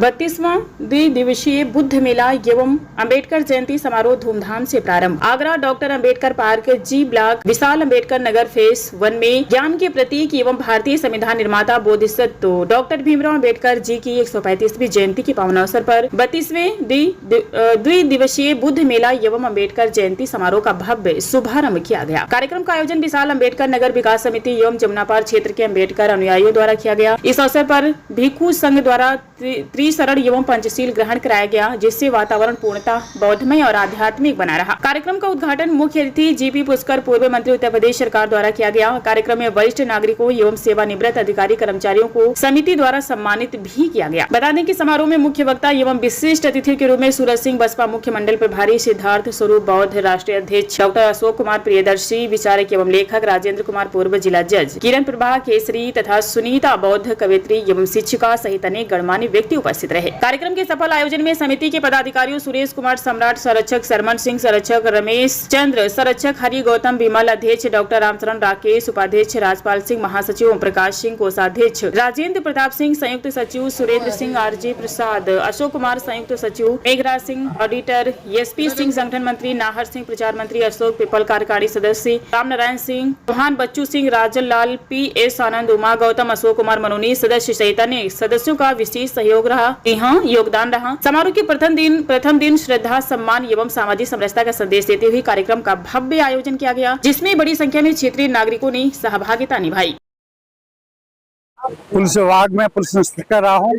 32वां द्विदिवसीय बुद्ध मेला एवं अंबेडकर जयंती समारोह धूमधाम से प्रारंभ। आगरा डॉक्टर अंबेडकर पार्क, जी ब्लॉक, विशाल अंबेडकर नगर फेस 1 में ज्ञान के प्रतीक एवं भारतीय संविधान निर्माता बोधिसत्व डॉक्टर भीमराव अंबेडकर जी की 135वीं जयंती के पावन अवसर पर 32वें द्विदिवसीय बुद्ध मेला एवं अंबेडकर जयंती समारोह का भव्य शुभारंभ किया गया। कार्यक्रम का आयोजन विशाल अंबेडकर नगर विकास समिति एवं जमुनापार क्षेत्र के अंबेडकर अनुयायियों द्वारा किया गया। इस अवसर पर भिक्षु संघ द्वारा त्रिशरण एवं पंचशील ग्रहण कराया गया, जिससे वातावरण पूर्णतः बौद्धमय और आध्यात्मिक बना रहा। कार्यक्रम का उद्घाटन मुख्य अतिथि जीपी पुष्कर, पूर्व मंत्री उत्तर प्रदेश सरकार द्वारा किया गया। कार्यक्रम में वरिष्ठ नागरिकों एवं सेवानिवृत्त अधिकारी कर्मचारियों को समिति द्वारा सम्मानित भी किया गया। बता दें कि समारोह में मुख्य वक्ता एवं विशिष्ट अतिथि के रूप में सूरज सिंह बसपा मुख्य मंडल प्रभारी, सिद्धार्थ स्वरूप बौद्ध राष्ट्रीय अध्यक्ष, डॉक्टर अशोक कुमार प्रियदर्शी विचारक एवं लेखक, राजेंद्र कुमार पूर्व जिला जज, किरण प्रभा केसरी तथा सुनीता बौद्ध कवित्री एवं शिक्षिका सहित अनेक गणमान्य व्यक्ति उपस्थित रहे। कार्यक्रम के सफल आयोजन में समिति के पदाधिकारियों सुरेश कुमार सम्राट संरक्षक, सरमन सिंह संरक्षक, रमेश चंद्र संरक्षक, हरि गौतम विमल अध्यक्ष, डॉक्टर रामचरण राकेश उपाध्यक्ष, राजपाल सिंह महासचिव, ओम प्रकाश सिंह कोषाध्यक्ष, राजेंद्र प्रताप सिंह संयुक्त सचिव, सुरेंद्र सिंह आरजी प्रसाद, अशोक कुमार संयुक्त सचिव, मेघराज सिंह ऑडिटर, एसपी सिंह संगठन मंत्री, नाहर सिंह प्रचार मंत्री, अशोक पीपल कार्यकारी सदस्य, राम नारायण सिंह चौहान, बच्चू सिंह, राजन लाल, पी.एस. आनंद, उमा गौतम, अशोक कुमार मनोनीत सदस्य सहित अनेक सदस्यों का विशेष सहयोग रहा, योगदान रहा। समारोह के प्रथम दिन श्रद्धा, सम्मान एवं सामाजिक समरसता का संदेश देते हुए कार्यक्रम का भव्य आयोजन किया गया, जिसमें बड़ी संख्या में क्षेत्रीय नागरिकों ने सहभागिता निभाई। पुलिस विभाग में पुलिस इंस्पेक्टर रहा हूँ।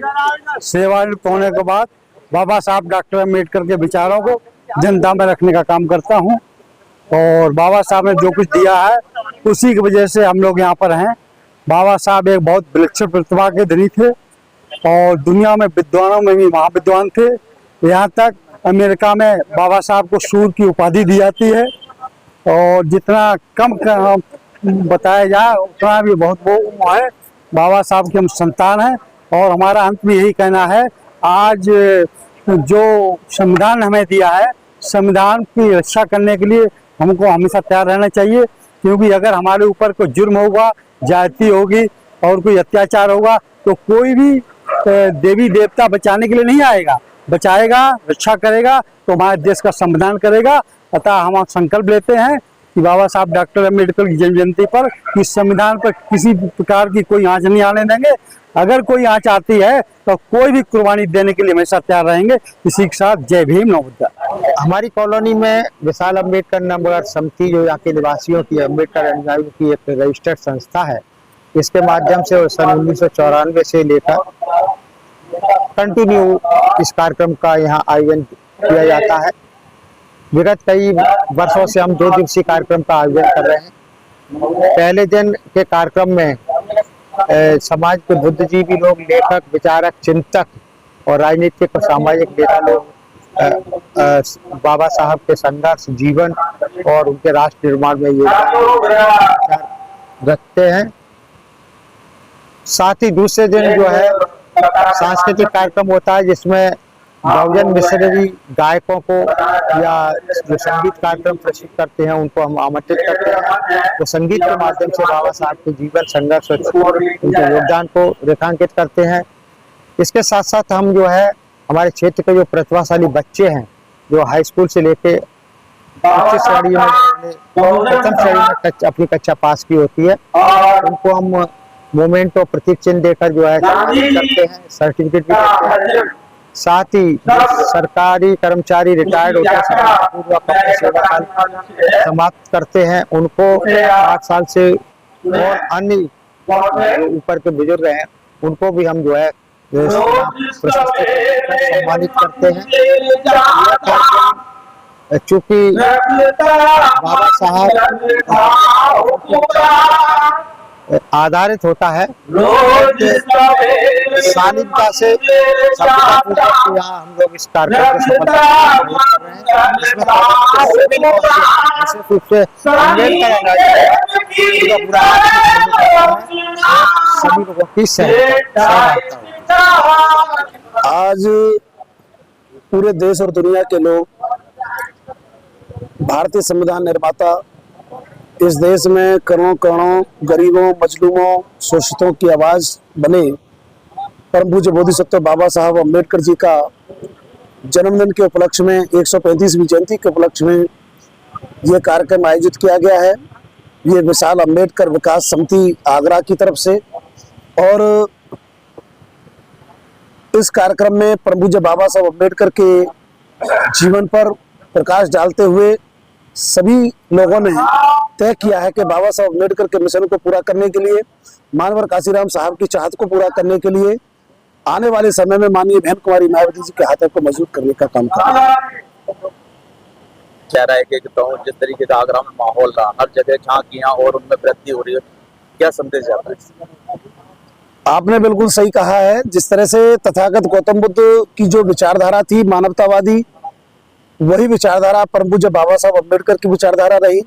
सेवानिवृत्त होने के बाद बाबा साहब डॉक्टर अम्बेडकर के विचारों को जनता में रखने का काम करता हूँ और बाबा साहब ने जो कुछ दिया है उसी की वजह से हम लोग यहाँ पर हैं। बाबा साहब एक बहुत विलक्षण प्रतिभा के धनी थे और दुनिया में विद्वानों में भी महाविद्वान थे। यहाँ तक अमेरिका में बाबा साहब को सूर की उपाधि दी जाती है और जितना कम बताया जाए उतना भी बहुत वो है। बाबा साहब के हम संतान हैं और हमारा अंत में यही कहना है, आज जो संविधान हमें दिया है, संविधान की रक्षा करने के लिए हमको हमेशा तैयार रहना चाहिए, क्योंकि अगर हमारे ऊपर कोई जुर्म होगा, जाति होगी और कोई अत्याचार होगा तो कोई भी देवी देवता बचाने के लिए नहीं आएगा, बचाएगा, रक्षा करेगा तो हमारे देश का संविधान करेगा। अतः हम संकल्प लेते हैं कि बाबा साहब डॉक्टर अम्बेडकर की जन्म जयंती पर इस संविधान पर किसी प्रकार की कोई आंच नहीं आने देंगे। अगर कोई आंच आती है तो कोई भी कुर्बानी देने के लिए हमेशा तैयार रहेंगे। इसी के साथ जय भीम, नमो बुद्धाय। हमारी कॉलोनी में विशाल अंबेडकर नगर समिति जो यहाँ के निवासियों की अम्बेडकर अनुयायियों की एक रजिस्टर्ड संस्था है, इसके माध्यम से सन 1994 से लेकर कंटिन्यू इस कार्यक्रम का यहाँ आयोजन किया जाता है। विगत कई वर्षों से हम 2 दिवसीय कार्यक्रम का आयोजन कर रहे हैं। पहले दिन के कार्यक्रम में समाज के बुद्धिजीवी लोग, लेखक, विचारक, चिंतक और राजनीतिक और सामाजिक नेता लोग बाबा साहब के संघर्ष, जीवन और उनके राष्ट्र निर्माण में योगदान रखते हैं। साथ ही दूसरे दिन जो है सांस्कृतिक कार्यक्रम होता है, जिसमें बहुजन मिशनरी गायकों को या जो संगीत कार्यक्रम प्रस्तुत करते हैं उनको हम आमंत्रित करते हैं। तो संगीत के माध्यम से बाबा साहब के जीवन, संघर्ष और उनके योगदान को रेखांकित करते हैं। इसके साथ साथ हम जो है हमारे क्षेत्र के जो प्रतिभाशाली बच्चे हैं, जो हाई स्कूल से लेके उच्च श्रेणी में प्रथम श्रेणी में अपनी कक्षा पास की होती है, उनको हम मोमेंट और प्रतीक चिन्ह देकर जो है करते हैं, सर्टिफिकेट भी देते हैं। साथ ही सरकारी कर्मचारी रिटायर्ड होकर अपनी सेवा काल समाप्त करते हैं, उनको 8 साल से और अन्य ऊपर के बुजुर्ग हैं उनको भी हम जो है सम्मानित करते हैं। चूंकि बाबा साहब आधारित होता है सानिध्य से यहाँ हम लोग इस कार्यक्रम को सभी लोगों की आज पूरे देश और दुनिया के लोग भारतीय संविधान निर्माता इस देश में करोड़ों करोड़ों गरीबों, मजलूमों, शोषितों की आवाज बने परम पूज्य बोधिसत्व बाबा साहब अम्बेडकर जी का जन्मदिन के उपलक्ष्य में 135वीं जयंती के उपलक्ष्य में ये कार्यक्रम आयोजित किया गया है। ये विशाल अम्बेडकर विकास समिति आगरा की तरफ से, और इस कार्यक्रम में परम पूज्य बाबा साहब अम्बेडकर के जीवन पर प्रकाश डालते हुए सभी लोगों ने तय किया है कि बाबा साहब अम्बेडकर के मिशन को पूरा करने के लिए, मानवर काशीराम साहब की चाहत को पूरा करने के लिए आने वाले समय में माननीय बहन कुमारी मायावती जी के हाथों को मजबूत करने का काम करेंगे। कह रहा है कि जिस तरीके का आगरा में माहौल रहा, हर जगह झांकियां और उनमें वृद्धि हो रही है, क्या संदेश जाता है? आपने बिल्कुल सही कहा है। जिस तरह से तथागत गौतम बुद्ध की जो विचारधारा थी मानवतावादी, वही विचारधारा परम पूज्य बाबा साहब अम्बेडकर की विचारधारा रही,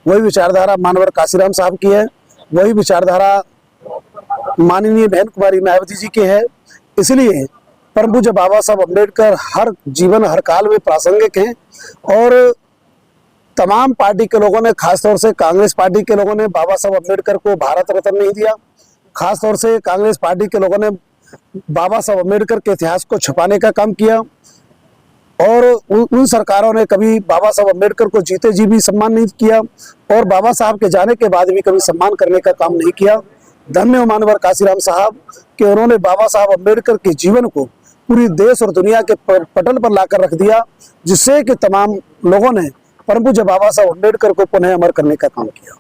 वही विचारधारा मानवर काशीराम साहब की है, वही विचारधारा माननीय बहन कुमारी मायावती जी की है। इसलिए परम पूज्य बाबा साहब अम्बेडकर हर जीवन हर काल में प्रासंगिक हैं, और तमाम पार्टी के लोगों ने, खासतौर से कांग्रेस पार्टी के लोगों ने बाबा साहब अम्बेडकर को भारत रत्न नहीं दिया। खासतौर से कांग्रेस पार्टी के लोगों ने बाबा साहब अम्बेडकर के इतिहास को छुपाने का काम किया, और उन सरकारों ने कभी बाबा साहब अम्बेडकर को जीते जी भी सम्मान नहीं किया, और बाबा साहब के जाने के बाद भी कभी सम्मान करने का काम नहीं किया। धन्य हो मानवर काशीराम साहब कि उन्होंने बाबा साहब अम्बेडकर के जीवन को पूरी देश और दुनिया के पटल पर लाकर रख दिया, जिससे कि तमाम लोगों ने परम पूज्य बाबा साहब अम्बेडकर को पुनः अमर करने का काम किया।